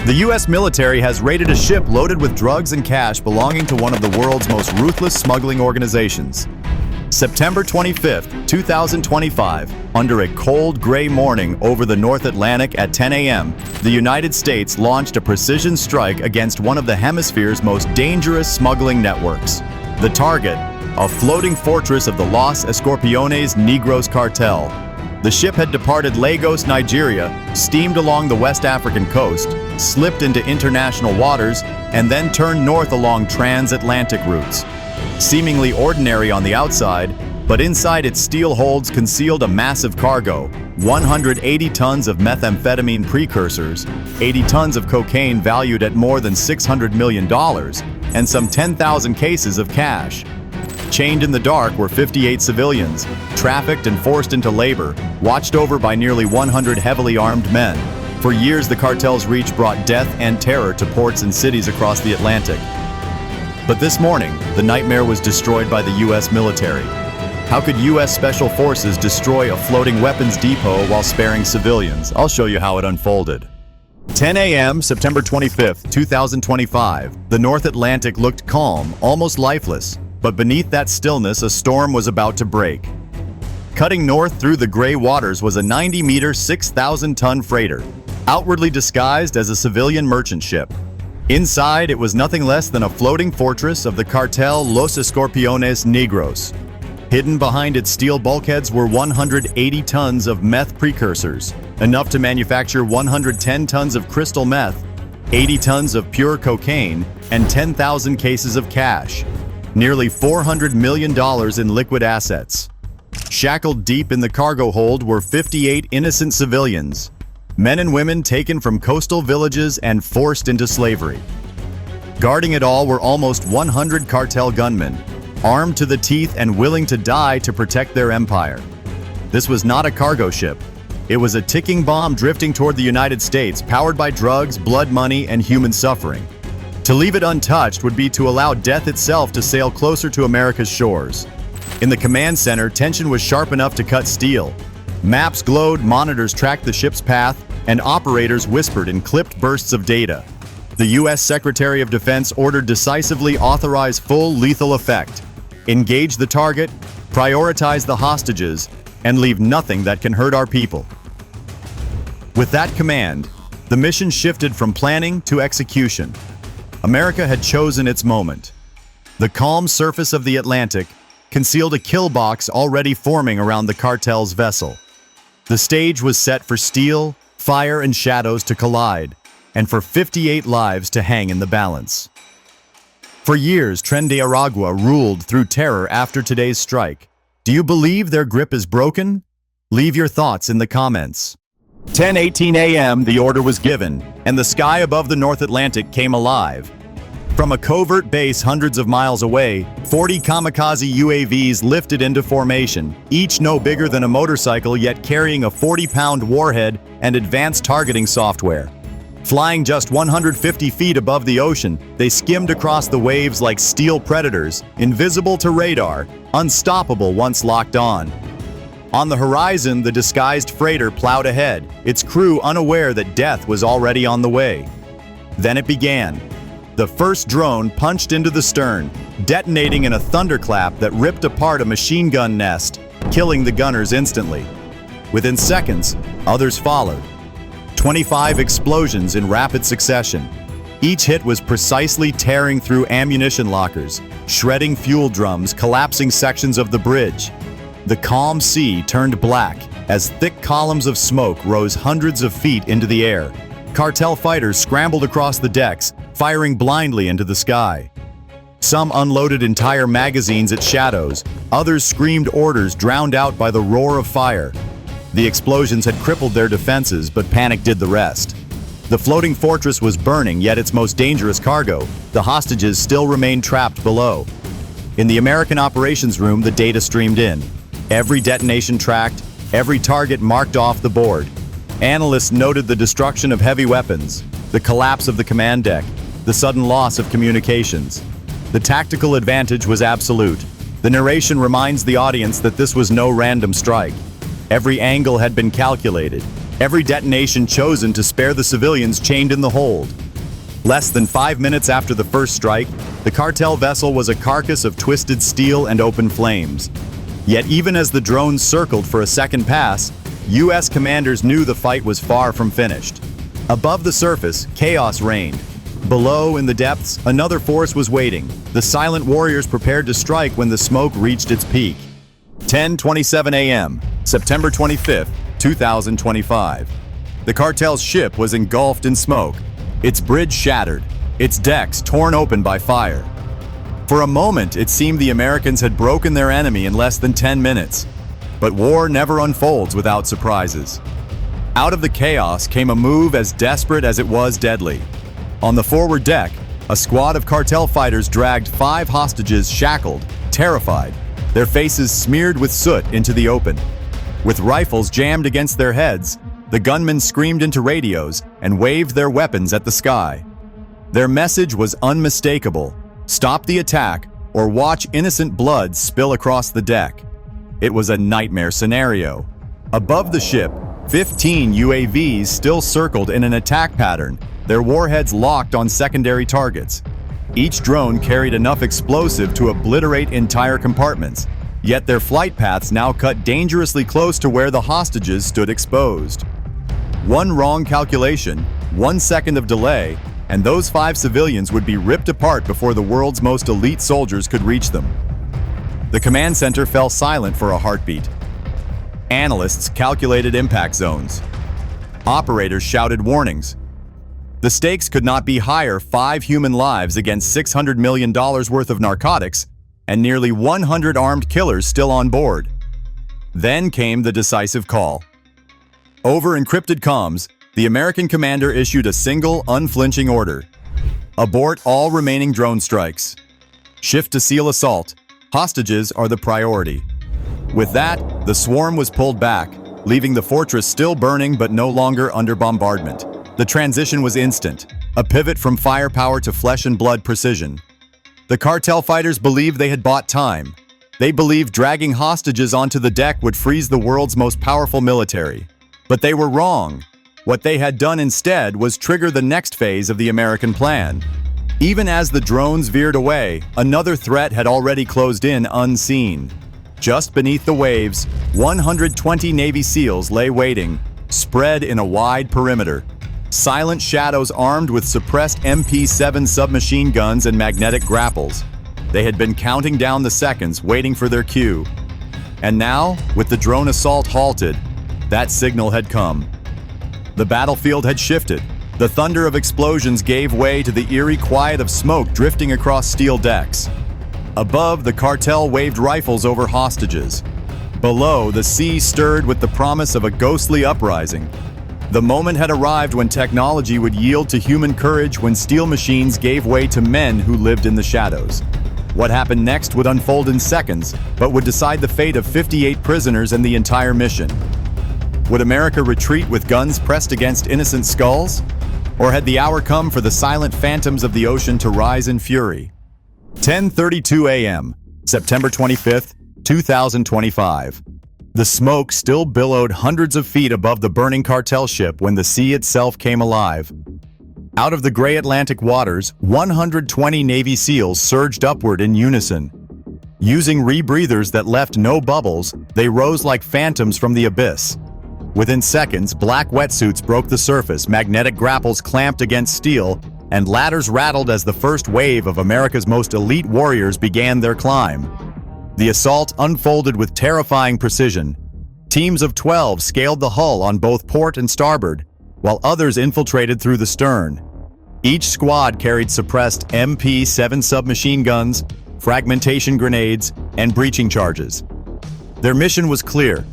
The U.S. military has raided a ship loaded with drugs and cash belonging to one of the world's most ruthless smuggling organizations. September 25, 2025, under a cold gray morning over the North Atlantic at 10 a.m., the United States launched a precision strike against one of the hemisphere's most dangerous smuggling networks. The target, a floating fortress of the Los Escorpiones Negros cartel. The ship had departed Lagos, Nigeria, steamed along the West African coast, slipped into international waters, and then turned north along transatlantic routes. Seemingly ordinary on the outside, but inside its steel holds concealed a massive cargo: 180 tons of methamphetamine precursors, 80 tons of cocaine valued at more than $600 million, and some 10,000 cases of cash. Chained in the dark were 58 civilians, trafficked and forced into labor, watched over by nearly 100 heavily armed men. For years, the cartel's reach brought death and terror to ports and cities across the Atlantic. But this morning, the nightmare was destroyed by the U.S. military. How could U.S. Special Forces destroy a floating weapons depot while sparing civilians? I'll show you how it unfolded. 10 a.m., September 25, 2025. The North Atlantic looked calm, almost lifeless. But beneath that stillness, a storm was about to break. Cutting north through the gray waters was a 90-meter, 6,000-ton freighter, outwardly disguised as a civilian merchant ship. Inside, it was nothing less than a floating fortress of the cartel Los Escorpiones Negros. Hidden behind its steel bulkheads were 180 tons of meth precursors, enough to manufacture 110 tons of crystal meth, 80 tons of pure cocaine, and 10,000 cases of cash. Nearly $400 million in liquid assets. Shackled deep in the cargo hold were 58 innocent civilians, men and women taken from coastal villages and forced into slavery. Guarding it all were almost 100 cartel gunmen, armed to the teeth and willing to die to protect their empire. This was not a cargo ship. It was a ticking bomb drifting toward the United States, powered by drugs, blood money, and human suffering. To leave it untouched would be to allow death itself to sail closer to America's shores. In the command center, tension was sharp enough to cut steel. Maps glowed, monitors tracked the ship's path, and operators whispered in clipped bursts of data. The U.S. Secretary of Defense ordered decisively authorize full lethal effect. Engage the target, prioritize the hostages, and leave nothing that can hurt our people. With that command, the mission shifted from planning to execution. America had chosen its moment. The calm surface of the Atlantic concealed a kill box already forming around the cartel's vessel. The stage was set for steel, fire, and shadows to collide, and for 58 lives to hang in the balance. For years, Tren de Aragua ruled through terror after today's strike. Do you believe their grip is broken? Leave your thoughts in the comments. 10:18 a.m., the order was given, and the sky above the North Atlantic came alive. From a covert base hundreds of miles away, 40 kamikaze UAVs lifted into formation, each no bigger than a motorcycle yet carrying a 40-pound warhead and advanced targeting software. Flying just 150 feet above the ocean, they skimmed across the waves like steel predators, invisible to radar, unstoppable once locked on. On the horizon, the disguised freighter plowed ahead, its crew unaware that death was already on the way. Then it began. The first drone punched into the stern, detonating in a thunderclap that ripped apart a machine gun nest, killing the gunners instantly. Within seconds, others followed. 25 explosions in rapid succession. Each hit was precisely tearing through ammunition lockers, shredding fuel drums, collapsing sections of the bridge. The calm sea turned black as thick columns of smoke rose hundreds of feet into the air. Cartel fighters scrambled across the decks, firing blindly into the sky. Some unloaded entire magazines at shadows, others screamed orders drowned out by the roar of fire. The explosions had crippled their defenses, but panic did the rest. The floating fortress was burning, yet its most dangerous cargo, the hostages, still remained trapped below. In the American operations room, the data streamed in. Every detonation tracked, every target marked off the board. Analysts noted the destruction of heavy weapons, the collapse of the command deck, the sudden loss of communications. The tactical advantage was absolute. The narration reminds the audience that this was no random strike. Every angle had been calculated. every detonation chosen to spare the civilians chained in the hold. Less than 5 minutes after the first strike, the cartel vessel was a carcass of twisted steel and open flames. Yet even as the drones circled for a second pass, U.S. commanders knew the fight was far from finished. Above the surface, chaos reigned. Below, in the depths, another force was waiting, the silent warriors prepared to strike when the smoke reached its peak. 10:27 a.m., September 25, 2025. The cartel's ship was engulfed in smoke, its bridge shattered, its decks torn open by fire. For a moment, it seemed the Americans had broken their enemy in less than 10 minutes. But war never unfolds without surprises. Out of the chaos came a move as desperate as it was deadly. On the forward deck, a squad of cartel fighters dragged 5 hostages shackled, terrified, their faces smeared with soot into the open. With rifles jammed against their heads, the gunmen screamed into radios and waved their weapons at the sky. Their message was unmistakable: stop the attack or watch innocent blood spill across the deck. It was a nightmare scenario. Above the ship, 15 UAVs still circled in an attack pattern, their warheads locked on secondary targets. Each drone carried enough explosive to obliterate entire compartments, yet their flight paths now cut dangerously close to where the hostages stood exposed. One wrong calculation, 1 second of delay, and those 5 civilians would be ripped apart before the world's most elite soldiers could reach them. The command center fell silent for a heartbeat. Analysts calculated impact zones. Operators shouted warnings. The stakes could not be higher: 5 human lives against $600 million worth of narcotics and nearly 100 armed killers still on board. Then came the decisive call. Over encrypted comms, the American commander issued a single, unflinching order: abort all remaining drone strikes. Shift to SEAL assault. Hostages are the priority. With that, the swarm was pulled back, leaving the fortress still burning but no longer under bombardment. The transition was instant, a pivot from firepower to flesh and blood precision. The cartel fighters believed they had bought time. They believed dragging hostages onto the deck would freeze the world's most powerful military. But they were wrong. What they had done instead was trigger the next phase of the American plan. Even as the drones veered away, another threat had already closed in unseen. Just beneath the waves, 120 Navy SEALs lay waiting, spread in a wide perimeter. Silent shadows armed with suppressed MP-7 submachine guns and magnetic grapples. They had been counting down the seconds, waiting for their cue. And now, with the drone assault halted, that signal had come. The battlefield had shifted. The thunder of explosions gave way to the eerie quiet of smoke drifting across steel decks. Above, the cartel waved rifles over hostages. Below, the sea stirred with the promise of a ghostly uprising. The moment had arrived when technology would yield to human courage, when steel machines gave way to men who lived in the shadows. What happened next would unfold in seconds, but would decide the fate of 58 prisoners and the entire mission. Would America retreat with guns pressed against innocent skulls? Or had the hour come for the silent phantoms of the ocean to rise in fury? 10:32 a.m., September 25th, 2025. The smoke still billowed hundreds of feet above the burning cartel ship when the sea itself came alive. Out of the gray Atlantic waters, 120 Navy SEALs surged upward in unison. Using rebreathers that left no bubbles, they rose like phantoms from the abyss. Within seconds, black wetsuits broke the surface, magnetic grapples clamped against steel, and ladders rattled as the first wave of America's most elite warriors began their climb. The assault unfolded with terrifying precision. Teams of 12 scaled the hull on both port and starboard, while others infiltrated through the stern. Each squad carried suppressed MP-7 submachine guns, fragmentation grenades, and breaching charges. Their mission was clear: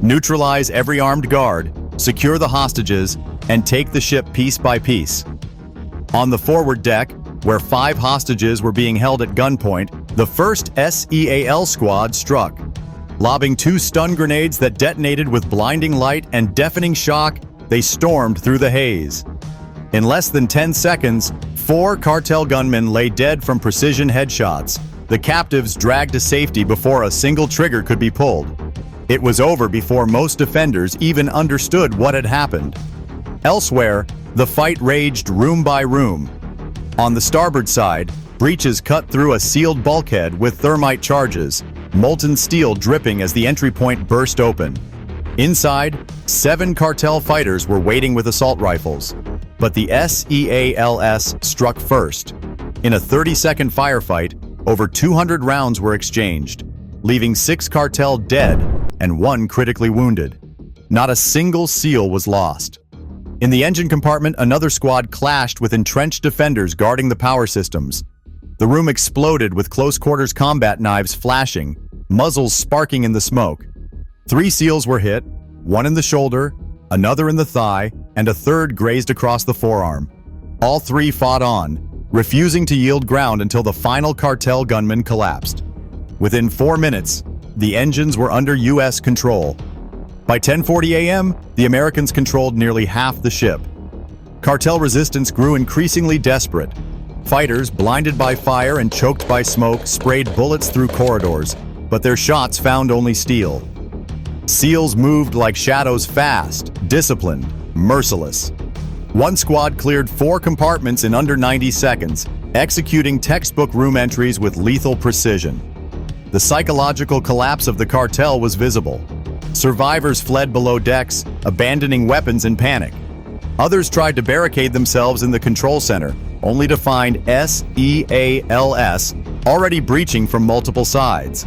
neutralize every armed guard, secure the hostages, and take the ship piece by piece. On the forward deck, where 5 hostages were being held at gunpoint, the first SEAL squad struck. Lobbing 2 stun grenades that detonated with blinding light and deafening shock, they stormed through the haze. In less than 10 seconds, 4 cartel gunmen lay dead from precision headshots, the captives dragged to safety before a single trigger could be pulled. It was over before most defenders even understood what had happened. Elsewhere, the fight raged room by room. On the starboard side, breaches cut through a sealed bulkhead with thermite charges, molten steel dripping as the entry point burst open. Inside, 7 cartel fighters were waiting with assault rifles, but the SEALs struck first. In a 30-second firefight, over 200 rounds were exchanged, leaving 6 cartel dead and 1 critically wounded. Not a single SEAL was lost. In the engine compartment, another squad clashed with entrenched defenders guarding the power systems. The room exploded with close-quarters combat knives flashing, muzzles sparking in the smoke. 3 SEALs were hit, 1 in the shoulder, another in the thigh, and a third grazed across the forearm. All 3 fought on, refusing to yield ground until the final cartel gunman collapsed. Within 4 minutes, the engines were under U.S. control. By 10:40 a.m., the Americans controlled nearly half the ship. Cartel resistance grew increasingly desperate. Fighters, blinded by fire and choked by smoke, sprayed bullets through corridors, but their shots found only steel. SEALs moved like shadows, fast, disciplined, merciless. One squad cleared 4 compartments in under 90 seconds, executing textbook room entries with lethal precision. The psychological collapse of the cartel was visible. Survivors fled below decks, abandoning weapons in panic. Others tried to barricade themselves in the control center, only to find SEALs already breaching from multiple sides.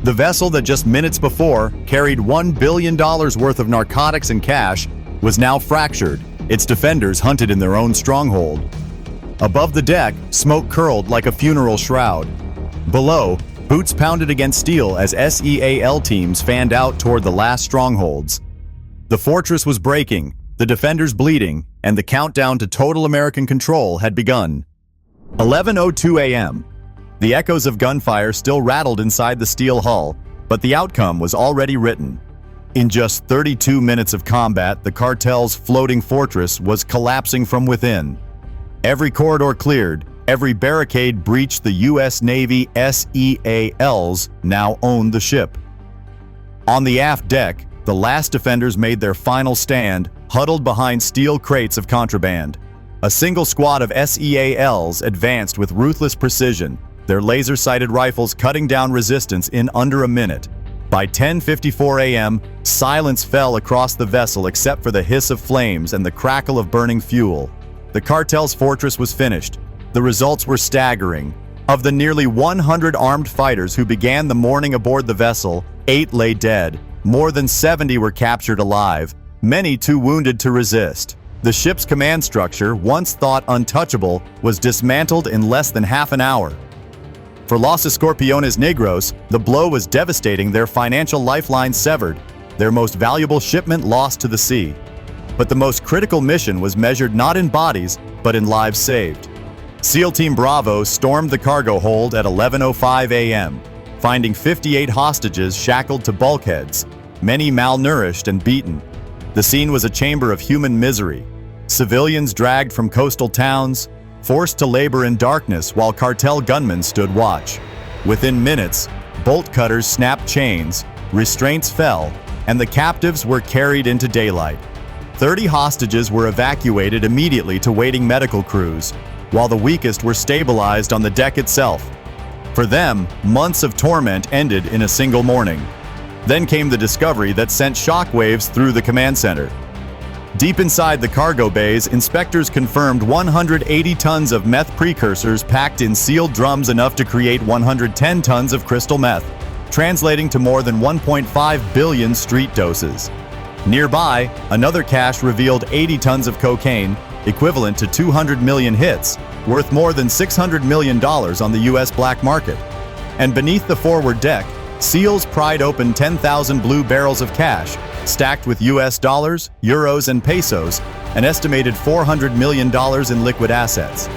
The vessel that just minutes before carried $1 billion worth of narcotics and cash was now fractured, its defenders hunted in their own stronghold. Above the deck, smoke curled like a funeral shroud. Below, boots pounded against steel as SEAL teams fanned out toward the last strongholds. The fortress was breaking, the defenders bleeding, and the countdown to total American control had begun. 11:02 a.m. The echoes of gunfire still rattled inside the steel hull, but the outcome was already written. In just 32 minutes of combat, the cartel's floating fortress was collapsing from within. Every corridor cleared, every barricade breached. The U.S. Navy SEALs now owned the ship. On the aft deck, the last defenders made their final stand, huddled behind steel crates of contraband. A single squad of SEALs advanced with ruthless precision, their laser-sighted rifles cutting down resistance in under a minute. By 10:54 a.m., silence fell across the vessel except for the hiss of flames and the crackle of burning fuel. The cartel's fortress was finished. The results were staggering. Of the nearly 100 armed fighters who began the morning aboard the vessel, 8 lay dead. More than 70 were captured alive, many too wounded to resist. The ship's command structure, once thought untouchable, was dismantled in less than half an hour. For Los Escorpiones Negros, the blow was devastating, their financial lifeline severed, their most valuable shipment lost to the sea. But the most critical mission was measured not in bodies, but in lives saved. SEAL Team Bravo stormed the cargo hold at 11:05 a.m., finding 58 hostages shackled to bulkheads, many malnourished and beaten. The scene was a chamber of human misery. Civilians dragged from coastal towns, forced to labor in darkness while cartel gunmen stood watch. Within minutes, bolt cutters snapped chains, restraints fell, and the captives were carried into daylight. 30 hostages were evacuated immediately to waiting medical crews, while the weakest were stabilized on the deck itself. For them, months of torment ended in a single morning. Then came the discovery that sent shockwaves through the command center. Deep inside the cargo bays, inspectors confirmed 180 tons of meth precursors packed in sealed drums, enough to create 110 tons of crystal meth, translating to more than 1.5 billion street doses. Nearby, another cache revealed 80 tons of cocaine, equivalent to 200 million hits, worth more than $600 million on the U.S. black market. And beneath the forward deck, SEALs pried open 10,000 blue barrels of cash, stacked with U.S. dollars, euros, and pesos, an estimated $400 million in liquid assets.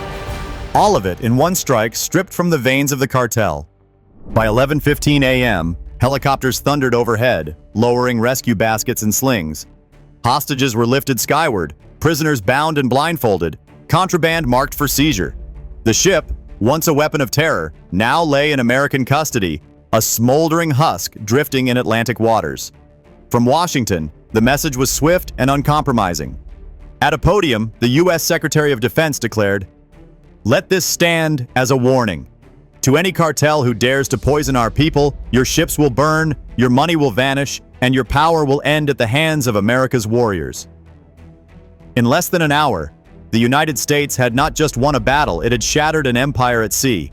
All of it in one strike, stripped from the veins of the cartel. By 11:15 a.m., helicopters thundered overhead, lowering rescue baskets and slings. Hostages were lifted skyward, prisoners bound and blindfolded, contraband marked for seizure. The ship, once a weapon of terror, now lay in American custody, a smoldering husk drifting in Atlantic waters. From Washington, the message was swift and uncompromising. At a podium, the U.S. Secretary of Defense declared, "Let this stand as a warning. To any cartel who dares to poison our people, your ships will burn, your money will vanish, and your power will end at the hands of America's warriors." In less than an hour, the United States had not just won a battle, it had shattered an empire at sea.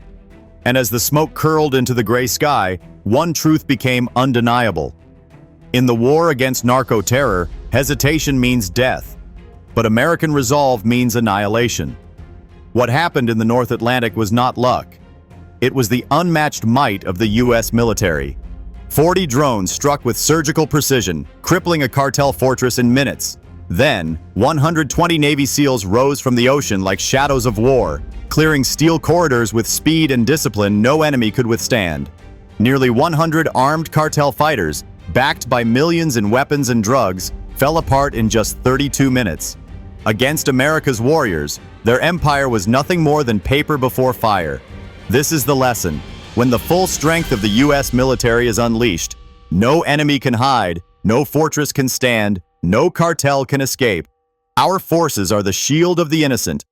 And as the smoke curled into the gray sky, one truth became undeniable. In the war against narco-terror, hesitation means death, but American resolve means annihilation. What happened in the North Atlantic was not luck. It was the unmatched might of the U.S. military. 40 drones struck with surgical precision, crippling a cartel fortress in minutes. Then, 120 Navy SEALs rose from the ocean like shadows of war, clearing steel corridors with speed and discipline no enemy could withstand. Nearly 100 armed cartel fighters, backed by millions in weapons and drugs, fell apart in just 32 minutes. Against America's warriors, their empire was nothing more than paper before fire. This is the lesson. When the full strength of the U.S. military is unleashed, no enemy can hide, no fortress can stand, no cartel can escape. Our forces are the shield of the innocent,